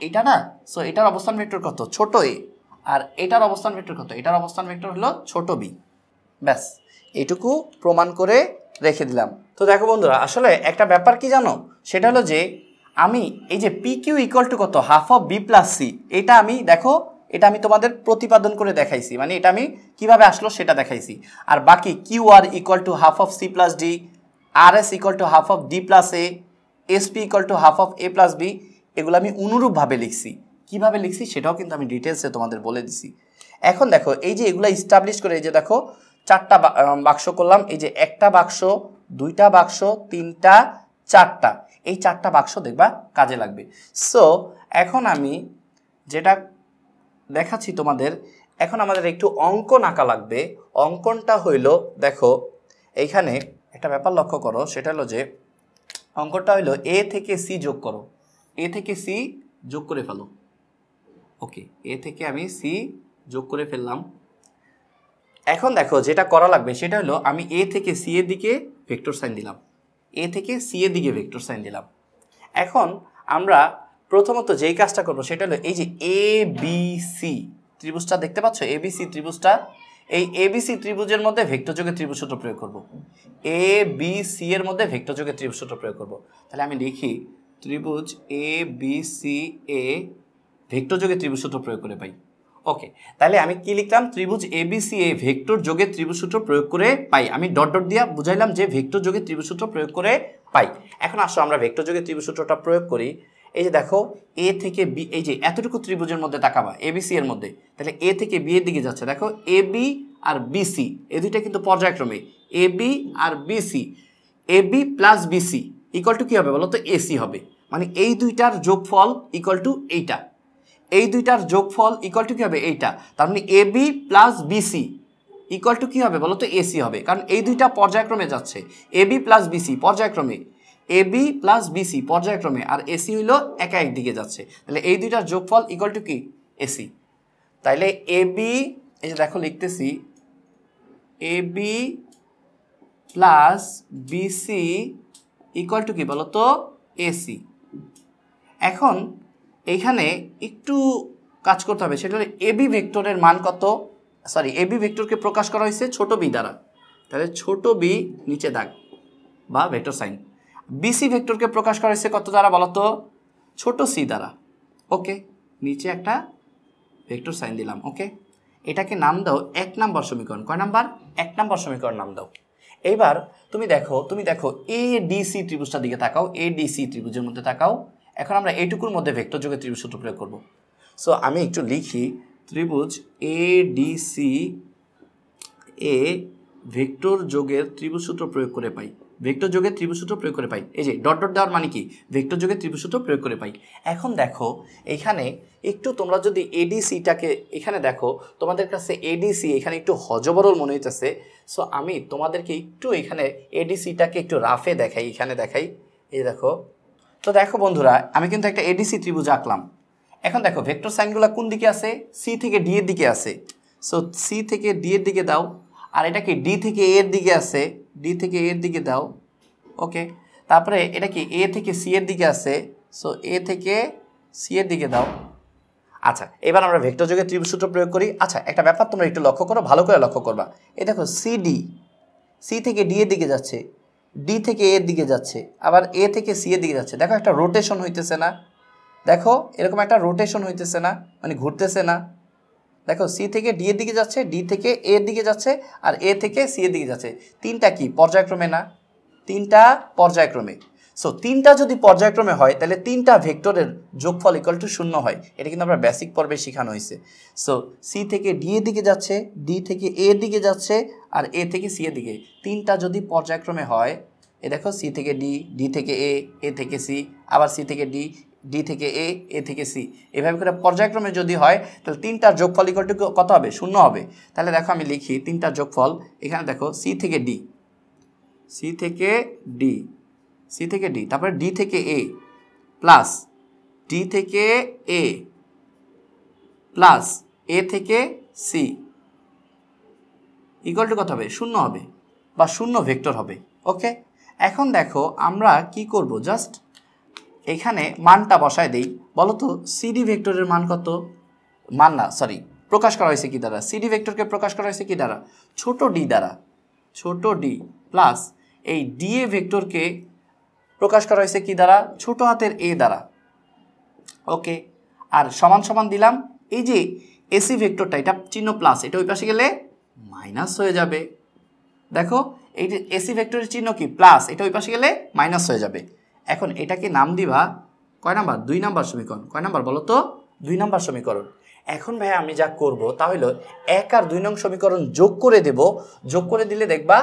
S1: এইটা না, সো এটার অবস্থান ভেক্টর কত ছোট এ, আর এটার অবস্থান ভেক্টর কত, এটার অবস্থান ভেক্টর হলো ছোট বি। ব্যাস এইটুকু প্রমাণ করে রেখে দিলাম। তো দেখো বন্ধুরা, আসলে একটা ব্যাপার কি জানো, সেটা হলো যে আমি এই যে পি কিউ ইকুয়াল টু কত, half of B plus C, এটা আমি দেখো এটা আমি তোমাদের প্রতিপাদন করে দেখাইছি, মানে এটা আমি কিভাবে আসলো সেটা দেখাইছি। আর বাকি Q R equal to half of C plus D, R S equal to half of D plus A, SP equal to half of A plus B, এগুলো আমি অনুরূপভাবে লিখছি। কিভাবে লিখছি সেটাও কিন্তু আমি ডিটেলসে তোমাদের বলে দিছি। এখন দেখো এই যে এগুলো ইস্টাবলিশ করে, এই যে দেখো চারটা বাক্স করলাম, এই যে একটা বাক্স, দুইটা বাক্স, তিনটা, চারটা, এই চারটা বাক্স দেখবা কাজে লাগবে। সো এখন আমি যেটা দেখাচ্ছি তোমাদের, এখন আমাদের একটু অঙ্কন আঁকা লাগবে। অঙ্কনটা হইল দেখো এইখানে একটা ব্যাপার লক্ষ্য করো, সেটা হলো যে অঙ্কনটা হইল এ থেকে সি যোগ করো, এ থেকে সি যোগ করে ফেলো। ওকে, এ থেকে আমি সি যোগ করে ফেললাম। এখন দেখো যেটা করা লাগবে সেটা হলো আমি এ থেকে সি এর দিকে ভেক্টর সাইন দিলাম, এ থেকে সি এর দিকে ভেক্টর সাইন দিলাম। এখন আমরা প্রথমত যেই কাজটা করবো সেটা হলো এই যে এ বি সি ত্রিভুজটা দেখতে পাচ্ছ, এ বি সি ত্রিভুজটা, এই এ বি সি ত্রিভুজের মধ্যে ভেক্টর যোগে ত্রিভুজ সূত্র প্রয়োগ করব। এ বি সি এর মধ্যে ভেক্টর যোগে ত্রিভুজ সূত্র প্রয়োগ করব। তাহলে আমি লিখি ত্রিভুজ A B C A vector যোগে ত্রিভুজ সূত্র প্রয়োগ করে পাই। ওকে, তাহলে আমি কি লিখলাম, ত্রিভুজ A B C A vector যোগে ত্রিভুজ সূত্র প্রয়োগ করে পাই। আমি ডট ডট দিয়া বুঝাইলাম যে ভেক্টর যোগে ত্রিভুজ সূত্র প্রয়োগ করে পাই। এখন আসো আমরা ভেক্টর যোগে ত্রিভুজ সূত্রটা প্রয়োগ করি। এই যে দেখো এ থেকে বি, এই যে এতটুকু ত্রিভুজের মধ্যে তাকাবা এ বি সি এর মধ্যে, তাহলে এ থেকে বি এর দিকে যাচ্ছে, দেখো এ বি আর বি সি এই দুইটা কিন্তু পর্যায়ক্রমে, এ বি আর B C, A B plus B C equal to কী হবে বলো তো, এসি হবে। মানে এই দুইটার যোগফল ইকুয়াল টু এইটা, এই দুইটার যোগফল ইকুয়াল টু কী হবে এইটা। তার মানে A B plus BC equal to কী হবে বলো তো, এসি হবে। কারণ এই দুইটা পর্যায়ক্রমে যাচ্ছে, এ বি প্লাস বিসি পর্যায়ক্রমে, এ বি প্লাস বিসি পর্যায়ক্রমে, আর এসি হইল একা একদিকে যাচ্ছে। তাহলে এই দুইটার যোগফল ইকুয়াল টু কি, এসি। তাইলে এ বি, এই যে দেখো লিখতেছি A B plus BC equal to কি বলো তো, এসি। এখন এইখানে একটু কাজ করতে হবে, সেটা হলো এবি ভেক্টরের মান কত, সরি এবি ভেক্টরকে প্রকাশ করা হয়েছে ছোট বি দ্বারা, তাহলে ছোট বি নিচে দাগ বা ভেক্টর সাইন। বিসি ভেক্টরকে প্রকাশ করা হয়েছে কত দ্বারা বলো তো, ছোট সি দ্বারা। ওকে, নিচে একটা ভেক্টর সাইন দিলাম। ওকে, এটাকে নাম দাও 1 নাম্বার সমীকরণ। কয় নাম্বার? 1 নাম্বার সমীকরণ নাম দাও। এইবার তুমি দেখো এডিসি ত্রিভুজটার দিকে তাকাও, এডিসি ত্রিভুজের মধ্যে তাকাও। এখন আমরা এইটুকুর মধ্যে ভেক্টর যোগের ত্রিভুজ সূত্র প্রয়োগ করব। সো আমি একটু লিখি, ত্রিভুজ এডিসি এ ভেক্টর যোগের ত্রিভুজ সূত্র প্রয়োগ করে পাই, ভেক্টর যোগের ত্রিভুজ সূত্র প্রয়োগ করে পাই। এই যে ডট ডট দেওয়ার মানে কি? ভেক্টর যোগের ত্রিভুজ সূত্র প্রয়োগ করে পাই। এখন দেখো এখানে একটু তোমরা যদি এডিসিটাকে এখানে দেখো, তোমাদের কাছে এডিসি এখানে একটু হজবরল মনে হইতেছে। সো আমি তোমাদেরকে একটু এখানে এডিসিটাকে একটু রাফে দেখাই, এখানে দেখাই। এই দেখো, তো দেখো বন্ধুরা, আমি কিন্তু একটা এডিসি ত্রিভুজ আঁকলাম। এখন দেখো ভেক্টর সাইনগুলো কোন দিকে আছে? সি থেকে ডি এর দিকে আছে। সো সি থেকে ডি এর দিকে দাও। আর এটা কি ডি থেকে এ এর দিকে আছে, ডি থেকে এ এর দিকে দাও। ওকে, তারপরে এটা কি এ থেকে সি এর দিকে আছে। সো এ থেকে সি এর দিকে দাও। আচ্ছা, এবার আমরা ভেক্টর যোগের ত্রিভুজ সূত্র প্রয়োগ করি। আচ্ছা, একটা ব্যাপার তোমরা একটু লক্ষ্য করো, ভালো করে লক্ষ্য করবা। এই দেখো সিডি, সি থেকে ডি এর দিকে যাচ্ছে, ডি থেকে এ এর দিকে যাচ্ছে, আবার এ থেকে সি এর দিকে যাচ্ছে। দেখো একটা রোটেশন হইতেছে না? দেখো এরকম একটা রোটেশন হইতেছে না, মানে ঘুরতেছে না? দেখো সি থেকে ডি এর দিকে যাচ্ছে, ডি থেকে এ এর দিকে যাচ্ছে, আর এ থেকে সি এর দিকে যাচ্ছে। তিনটা কি পর্যায়ক্রমে না? তিনটা পর্যায়ক্রমে। সো তিনটা যদি পর্যায়ক্রমে হয় তাহলে তিনটা ভেক্টরের যোগফল ইকুয়াল টু 0 হয়। এটা কিন্তু আমরা বেসিক পর্বে শেখানো হয়েছে। সো সি থেকে ডি এর দিকে যাচ্ছে, ডি থেকে এ এর দিকে যাচ্ছে, আর এ থেকে সি এর দিকে। তিনটা যদি পর্যায়ক্রমে হয়, এ দেখো সি থেকে ডি, ডি থেকে এ, এ থেকে সি, আবার সি থেকে ডি, ডি থেকে এ, এ থেকে সি, এভাবে করে পর্যায়ক্রমে যদি হয় তাহলে তিনটার যোগফল ইকুয়াল টু কত হবে? 0 হবে। তাহলে দেখো আমি লিখি তিনটার যোগফল। এখানে দেখো সি থেকে ডি, সি থেকে ডি, সি থেকে ডি, তারপরে ডি থেকে এ প্লাস ডি থেকে এ প্লাস এ থেকে সি ইকুয়াল টু কত হবে? 0 হবে, বা 0 ভেক্টর হবে। ওকে, এখন দেখো আমরা কি করব, জাস্ট এখানে মানটা বসায় দেই। বলো তো সিডি ভেক্টরের মান কত? মান না, সরি, প্রকাশ করা হয়েছে কি দ্বারা? সিডি ভেক্টরকে প্রকাশ করা হয়েছে কি দ্বারা? ছোট ডি দ্বারা। ছোট ডি প্লাস এই ডিএ ভেক্টরকে প্রকাশ করা হয়েছে কি দ্বারা? ছোট হাতের এ দ্বারা। ওকে, আর সমান সমান দিলাম। এই যে এসি ভেক্টরটা, এটা চিহ্ন প্লাস, এটা ওই পাশে গেলে মাইনাস হয়ে যাবে। দেখো এই যে এসি ভেক্টরের চিহ্ন কি? প্লাস, এটা ওই পাশে গেলে মাইনাস হয়ে যাবে। এখন এটাকে নাম দিবা কয় নাম্বার? 2 নাম্বার সমীকরণ। কয় নাম্বার বলো তো? 2 নাম্বার সমীকরণ। এখন ভাই আমি যা করব তা হলো 1 আর 2 নং সমীকরণ যোগ করে দেব। যোগ করে দিলে দেখবা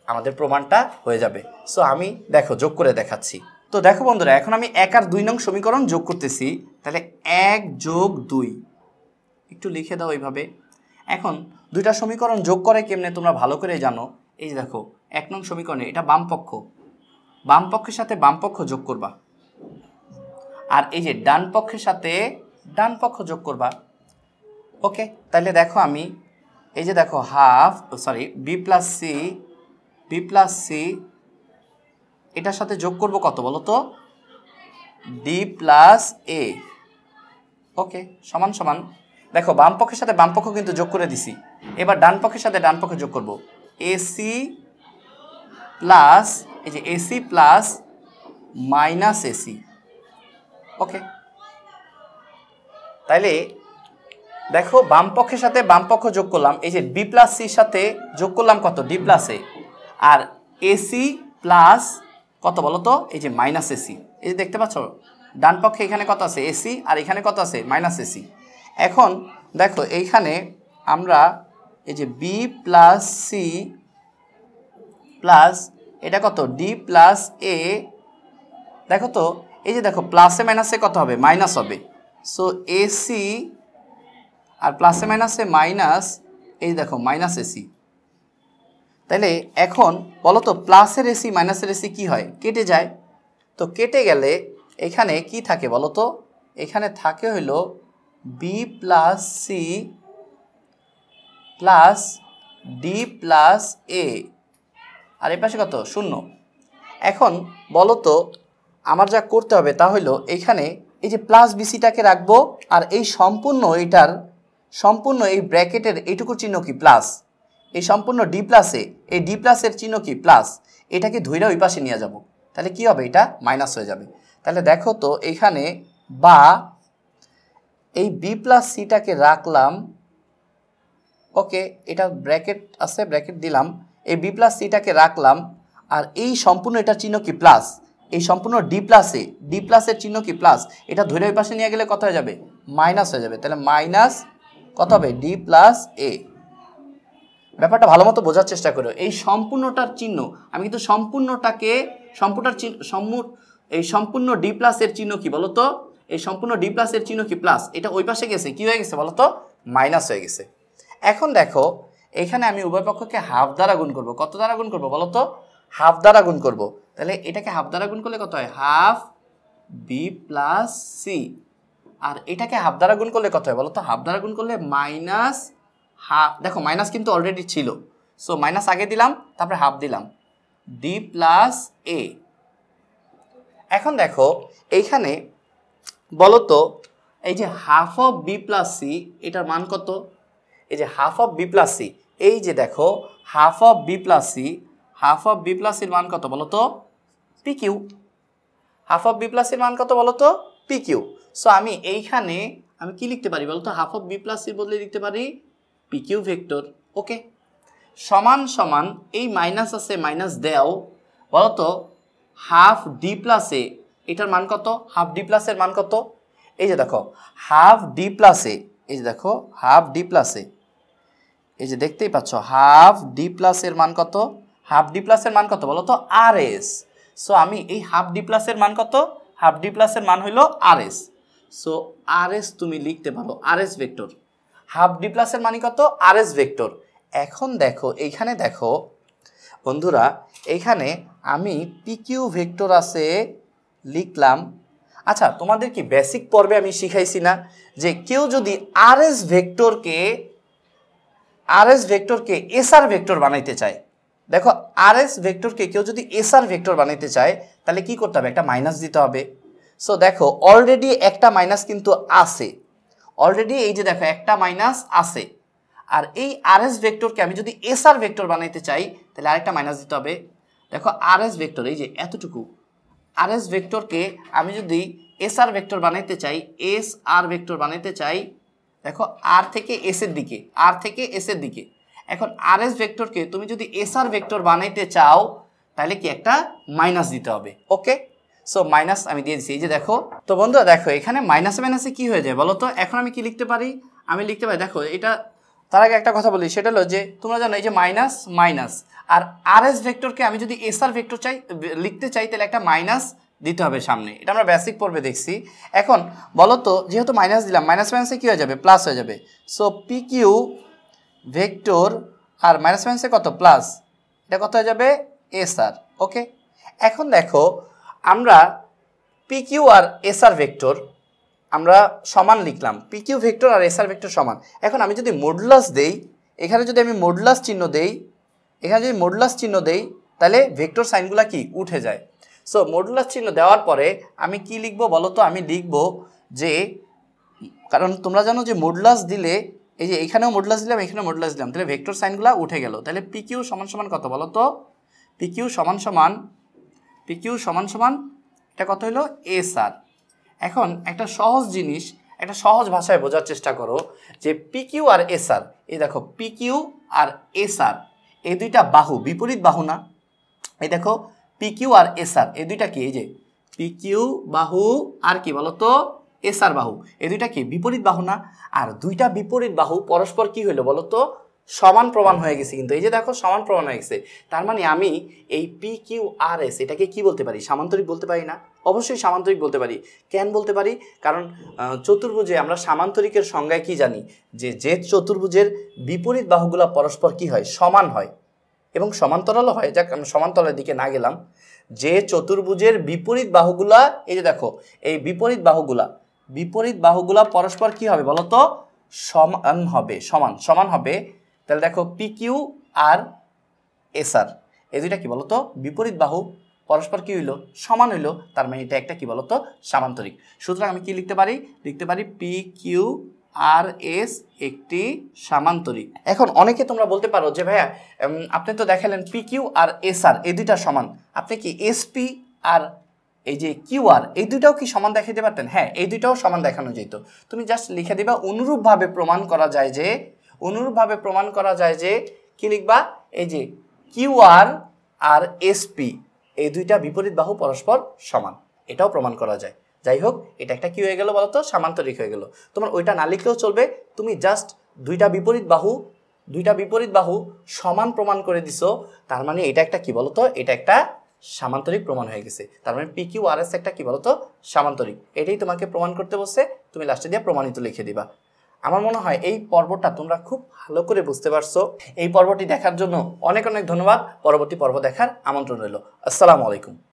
S1: আমাদের প্রমাণটা হয়ে যাবে। সো আমি দেখো যোগ করে দেখাচ্ছি। তো দেখো বন্ধুরা, এখন আমি 1 আর 2 নং সমীকরণ যোগ করতেছি। তাহলে 1 যোগ 2, একটু লিখে দাও এইভাবে। এখন দুইটা সমীকরণ যোগ করে কেমনে তোমরা ভালো করে জানো। এই যে দেখো 1 নং সমীকরণে এটা বাম পক্ষ, বাম পক্ষের সাথে বাম পক্ষ যোগ করবা, আর এই যে ডান পক্ষের সাথে ডান পক্ষ যোগ করবা। ওকে, তাহলে দেখো আমি এই যে দেখো বি প্লাস সি এটার সাথে যোগ করব কত বলো তো? ডি প্লাস এ। ওকে, সমান সমান। দেখো বাম পক্ষের সাথে বাম পক্ষ কিন্তু যোগ করে দিছি। এবার ডান পক্ষের সাথে ডান পক্ষ যোগ করব, এসি প্লাস এই যে এসি প্লাস মাইনাস এসি। ওকে, তাইলে দেখো বাম পক্ষের সাথে বাম পক্ষ যোগ করলাম, এই যে বি প্লাস সির সাথে যোগ করলাম কত? D plus A. R AC plus কত বলো তো? এই যে মাইনাস এসি। এই যে দেখতে পাচ্ছ ডান পক্ষে এখানে কত আছে? এসি, আর এখানে কত আছে? Minus AC. এখন দেখো এইখানে আমরা এই যে বি প্লাস সি প্লাস এটা কত? ডি প্লাস এ। দেখো তো এই যে দেখো প্লাসে মাইনাসে কত হবে? মাইনাস হবে। সো এসি আর প্লাসে মাইনাসে মাইনাস, এই দেখো মাইনাস এসি। তাহলে এখন বলো তো প্লাসের এসি মাইনাসের এসি কি হয়? কেটে যায়। তো কেটে গেলে এখানে কি থাকে বলো তো? এখানে থাকে হইল B plus C plus D plus A, আর এই পাশে কত? 0। এখন বলো তো আমার যা করতে হবে তা হইল এখানে এই যে প্লাস বিসিটাকে রাখবো, আর এই সম্পূর্ণ এই ব্র্যাকেটের এইটুকুর চিহ্ন কি? প্লাস। এই সম্পূর্ণ ডি প্লাসে এই ডি প্লাসের চিহ্ন কি? প্লাস। এটাকে ধইরা ওই পাশে নিয়ে যাব, তাহলে কি হবে? এটা মাইনাস হয়ে যাবে। তাহলে দেখো তো এখানে বা এই বি প্লাস সিটাকে রাখলাম ওকে, এটা ব্র্যাকেট আছে, ব্র্যাকেট দিলাম, এই বি প্লাস সিটাকে রাখলাম, আর এই সম্পূর্ণ এটার চিহ্ন কি প্লাস, এই সম্পূর্ণ ডি প্লাসে, ডি প্লাসের চিহ্ন কি প্লাস, এটা ধরে ওই পাশে নিয়ে গেলে কত হয়ে যাবে, মাইনাস হয়ে যাবে। তাহলে মাইনাস কত হবে, ডি প্লাস এ। ব্যাপারটা ভালো মতো বোঝার চেষ্টা করো। এই সম্পূর্ণটার চিহ্ন আমি কিন্তু সম্পূর্ণটাকে এই সম্পূর্ণ ডি প্লাসের চিহ্ন কি বলো তো, এই সম্পূর্ণ ডি প্লাসের চিহ্ন কি প্লাস, এটা ওই পাশে গেছে কি হয়ে গেছে বলো তো, মাইনাস হয়ে গেছে। এখন দেখো এখানে আমি উভয় পক্ষকে হাফ দ্বারা গুণ করব। কত দ্বারা গুণ করব বলো তো, হাফ দ্বারা গুণ করব। তাহলে এটাকে হাফ দ্বারা গুণ করলে কত হয়, হাফ বি প্লাস সি, আর এটাকে হাফ দ্বারা গুণ করলে কত হয় বলো তো, হাফ দ্বারা গুণ করলে মাইনাস হাফ, দেখো মাইনাস কিন্তু অলরেডি ছিল, সো মাইনাস আগে দিলাম তারপরে হাফ দিলাম, ডি প্লাস এ। এখন দেখো এইখানে বলো তো, এই যে half of B plus C এটার মান কত, এই যে half of B plus C, এই যে দেখো half of B plus C, half of B plus সির মান কত বলো তো, P Q. Half of B plus সির মান কত বলো তো, পি কিউ। সো আমি এইখানে আমি কি লিখতে পারি বলো তো, হাফ অফ বি প্লাস সির বদলে লিখতে পারি পি কিউ ভেক্টর। ওকে, সমান সমান এই মাইনাস আছে মাইনাস দেও বলো তো, হাফ ডি প্লাসে এটার মান কত, হাফ ডি প্লাসের মান কত, এই যে দেখো হাফ ডি প্লাসে, এই যে দেখো হাফ ডি প্লাসে, এই যে দেখতেই পাচ্ছ হাফ ডি প্লাসের মান কত, হাফ ডি প্লাসের মান কত বলো তো, আর এস। সো আমি এই হাফ ডি প্লাসের মান কত, হাফ ডি প্লাসের মান হইল আর এস। সো আর এস তুমি লিখতে পারো আর এস ভেক্টর, হাফ ডি প্লাসের মানে কত, আর এস ভেক্টর। এখন দেখো এইখানে দেখো বন্ধুরা, এইখানে আমি পি কিউ ভেক্টর আছে লিখলাম। আচ্ছা তোমাদের কি বেসিক পর্বে আমি শিখাইছি না যে কেউ যদি আর এস ভেক্টরকে এসআর ভেক্টর বানাইতে চায়, দেখো আর এস ভেক্টরকে কেউ যদি এসআর ভেক্টর বানাইতে চায় তাহলে কি করতে হবে, একটা মাইনাস দিতে হবে। সো দেখো অলরেডি একটা মাইনাস কিন্তু আছে, অলরেডি এই যে দেখো একটা মাইনাস আছে, আর এই আর এস ভেক্টরকে আমি যদি এসআর ভেক্টর বানাইতে চাই তাহলে আরেকটা মাইনাস দিতে হবে। দেখো আর এস ভেক্টর এই যে এতটুকু, আর এস ভেক্টরকে আমি যদি এসআর ভেক্টর বানাইতে চাই, এস আর ভেক্টর বানাইতে চাই, দেখো আর থেকে এস এর দিকে, আর থেকে এস এর দিকে। এখন আর এস ভেক্টরকে তুমি যদি এসআর ভেক্টর বানাইতে চাও তাহলে কি একটা মাইনাস দিতে হবে। ওকে, সো মাইনাস আমি দিয়ে দিচ্ছি, এই যে দেখো। তো বন্ধুরা দেখো এখানে মাইনাসে মাইনাসে কি হয়ে যায় বলো তো, এখন আমি কি লিখতে পারি, আমি লিখতে পারি দেখো এটা, তার আগে একটা কথা বলি, সেটা হলো যে তোমরা জানো এই যে মাইনাস মাইনাস, আর আর এস ভেক্টরকে আমি যদি এসআর ভেক্টর লিখতে চাই তাহলে একটা মাইনাস দিতে হবে সামনে, এটা আমরা বেসিক পর্বে দেখছি। এখন বলো তো যেহেতু মাইনাস দিলাম, মাইনাস মাইনাসে কী হয়ে যাবে, প্লাস হয়ে যাবে। সো পি কিউ ভেক্টর আর মাইনাস মাইনাসে কত, প্লাস, এটা কত হয়ে যাবে, এসআর। ওকে, এখন দেখো আমরা P Q R SR vector আমরা সমান লিখলাম, পি কিউ ভেক্টর আর এসআর ভেক্টর সমান। এখন আমি যদি মডুলাস দেই, এখানে যদি আমি মডুলাস চিহ্ন দেই, এখানে যদি মডুলাস চিহ্ন দেই তাহলে ভেক্টর সাইনগুলো কি উঠে যায়। সো মডুলাস চিহ্ন দেওয়ার পরে আমি কি লিখবো বলো তো, আমি লিখব যে, কারণ তোমরা জানো যে মডুলাস দিলে এই যে এখানেও মডুলাস দিলাম, এখানেও মডুলাস দিলাম, তাহলে ভেক্টর সাইনগুলো উঠে গেল। তাহলে পি কিউ সমান সমান কত বলো তো, পি কিউ সমান সমান এটা কত হলো, এসআর। এখন একটা সহজ জিনিস, একটা সহজ ভাষায় বোঝার চেষ্টা করো যে পি কিউ আর এসআর, এই দেখো পি কিউ আর এসআর এই দুইটা বাহু, বিপরীত বাহু না, এই দেখো পি কিউ আর এসআর এই দুইটা কি, এই যে পি কিউ বাহু আর কি বলতো এসআর বাহু, এই দুইটা কি বিপরীত বাহু না। আর দুইটা বিপরীত বাহু পরস্পর কি হইলো বলতো, সমান প্রমাণ হয়ে গেছে। কিন্তু এই যে দেখো সমান প্রমাণ হয়ে গেছে, তার মানে আমি এই পি কিউ আর এস এটাকে কি বলতে পারি, সামান্তরিক বলতে পারি না? অবশ্যই সামান্তরিক বলতে পারি। কেন বলতে পারি? কারণ চতুর্ভুজে আমরা সামান্তরিকের সংজ্ঞায় কি জানি, যে চতুর্ভুজের বিপরীত বাহুগুলো পরস্পর কি হয়, সমান হয় এবং সমান্তরালও হয়। যাক আমরা সমান্তরালের দিকে না গেলাম, যে চতুর্ভুজের বিপরীত বাহুগুলা, এই যে দেখো এই বিপরীত বাহুগুলা পরস্পর কি হবে বলতো, সমান হবে। তাহলে দেখো পি কিউ আর এসআর এই দুইটা কি বলতো, বিপরীত বাহু পরস্পর কি হইলো, সমান হইলো, তার মানে এটা একটা কি বলতো, সামান্তরিক। সুতরাং আমি কি লিখতে পারি পি কিউ আর এস একটি সামান্তরিক। এখন অনেকে তোমরা বলতে পারো যে ভাইয়া আপনি তো দেখালেন পি কিউ আর এসআর এই দুইটা সমান, আপনি কি এসপি আর এই যে কিউ আর এই দুইটাও কি সমান দেখাতে পারতেন? হ্যাঁ, এই দুইটাও সমান দেখানো যেত। তুমি জাস্ট লিখে দিবা অনুরূপভাবে প্রমাণ করা যায় যে, অনুরূপভাবে প্রমাণ করা যায় যে কি লিখবা, এই যে কিউ আর আর এসপি এই দুইটা বিপরীত বাহু পরস্পর সমান, এটাও প্রমাণ করা যায়। যাই হোক, এটা একটা কি হয়ে গেল বলো তো, সামান্তরিক হয়ে গেল। তোমার ওইটা না লিখলেও চলবে, তুমি জাস্ট দুইটা বিপরীত বাহু সমান প্রমাণ করে দিছো, তার মানে এটা একটা কি বলতো, এটা একটা সামান্তরিক প্রমাণ হয়ে গেছে। তার মানে পি কিউ আর এস একটা কি বলতো, সামান্তরিক। এটাই তোমাকে প্রমাণ করতে বসছে, তুমি লাস্টে দিয়ে প্রমাণিত লিখে দিবা। আমার মনে হয় এই পর্বটা তোমরা খুব ভালো করে বুঝতে পারছো। এই পর্বটি দেখার জন্য অনেক অনেক ধন্যবাদ। পরবর্তী পর্ব দেখার আমন্ত্রণ রইল। আসসালামু আলাইকুম।